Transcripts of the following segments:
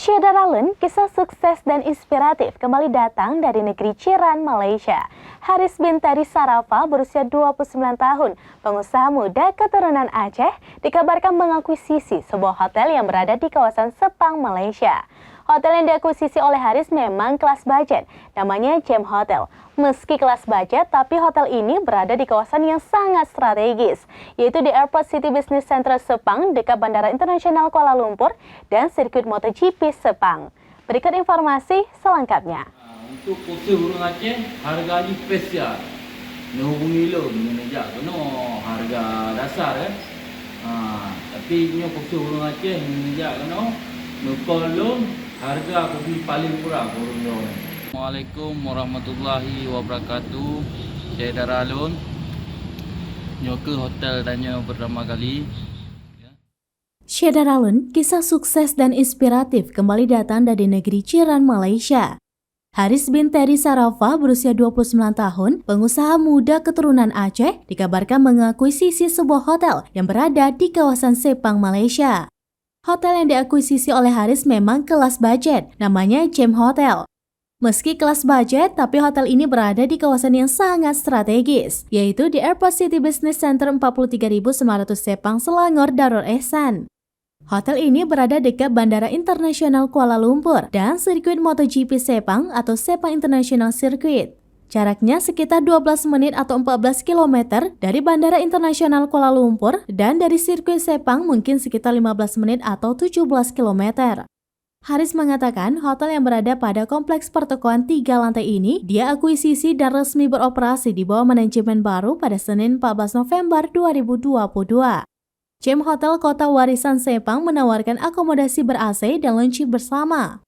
Syeda Ralun, kisah sukses dan inspiratif kembali datang dari negeri Jiran, Malaysia. Haris bin Tari Sarafa berusia 29 tahun, pengusaha muda keturunan Aceh, dikabarkan mengakuisisi sebuah hotel yang berada di kawasan Sepang, Malaysia. Hotel yang diakuisisi oleh Haris memang kelas budget, namanya Gem Hotel. Meski kelas budget, tapi hotel ini berada di kawasan yang sangat strategis, yaitu di Airport City Business Center Sepang, dekat Bandara Internasional Kuala Lumpur dan sirkuit MotoGP Sepang. Berikut informasi selengkapnya. Untuk kursi burung Aceh, harga ni spesial. Ni hubungi lo, ni menejak kena harga dasar kan. Tapi ni kursi burung Aceh, ni menejak kena. Nukol lo, harga kursi paling murah burung lo. Assalamualaikum warahmatullahi wabarakatuh. Saya Daralun. Nyoke hotel tanya pertama kali. Syeda Ralun, kisah sukses dan inspiratif kembali datang dari negeri Jiran, Malaysia. Haris bin Tari Sarafa berusia 29 tahun, pengusaha muda keturunan Aceh, dikabarkan mengakuisisi sebuah hotel yang berada di kawasan Sepang, Malaysia. Hotel yang diakuisisi oleh Haris memang kelas budget, namanya Gem Hotel. Meski kelas budget, tapi hotel ini berada di kawasan yang sangat strategis, yaitu di Airport City Business Center 43.900 Sepang, Selangor, Darul Ehsan. Hotel ini berada dekat Bandara Internasional Kuala Lumpur dan sirkuit MotoGP Sepang atau Sepang International Circuit. Jaraknya sekitar 12 menit atau 14 km dari Bandara Internasional Kuala Lumpur dan dari sirkuit Sepang mungkin sekitar 15 menit atau 17 km. Haris mengatakan hotel yang berada pada kompleks pertokoan 3 lantai ini dia akuisisi dan resmi beroperasi di bawah manajemen baru pada Senin 14 November 2022. Gem Hotel Kota Warisan Sepang menawarkan akomodasi ber-AC dan lunch bersama.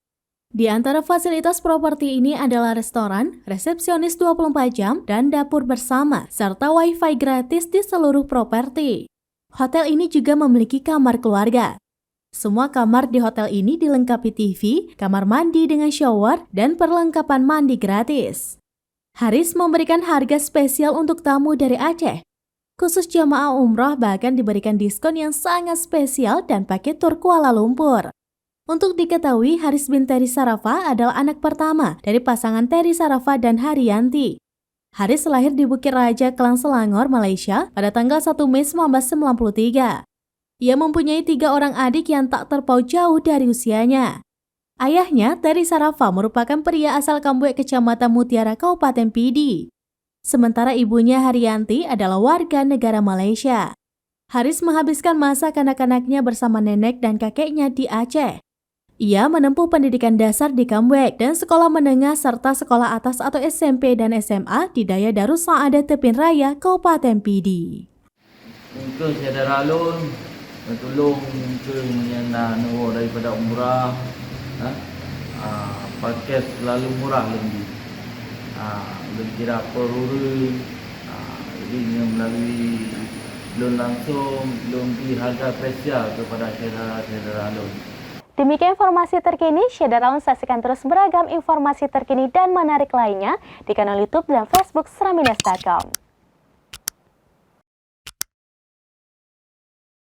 Di antara fasilitas properti ini adalah restoran, resepsionis 24 jam, dan dapur bersama, serta wifi gratis di seluruh properti. Hotel ini juga memiliki kamar keluarga. Semua kamar di hotel ini dilengkapi TV, kamar mandi dengan shower, dan perlengkapan mandi gratis. Haris memberikan harga spesial untuk tamu dari Aceh. Khusus jamaah umroh bahkan diberikan diskon yang sangat spesial dan paket tur Kuala Lumpur. Untuk diketahui, Haris bin Tari Sarafa adalah anak pertama dari pasangan Tari Sarafa dan Haryanti. Haris lahir di Bukit Raja, Klang, Selangor, Malaysia pada tanggal 1 Mei 1993. Ia mempunyai 3 orang adik yang tak terpaut jauh dari usianya. Ayahnya, Tari Sarafa, merupakan pria asal Kambuek, Kecamatan Mutiara, Kabupaten Pidi. Sementara ibunya Haryanti adalah warga negara Malaysia. Haris menghabiskan masa kanak-kanaknya bersama nenek dan kakeknya di Aceh. Ia menempuh pendidikan dasar di Kambuek dan sekolah menengah serta sekolah atas atau SMP dan SMA di Daya Darus Saadat Tepin Raya, Kabupaten Pidi. Untuk Syeda Ralun, tolong ke menyana nuwah daripada umrah. Paket selalu murah lebih. Lebih kira peruri. Jadi melalui loan langsung, loan di harga spesial kepada Syeda Ralun. Demikian informasi terkini, Syeda Ralun saksikan terus beragam informasi terkini dan menarik lainnya di kanal YouTube dan Facebook Sraminas.com.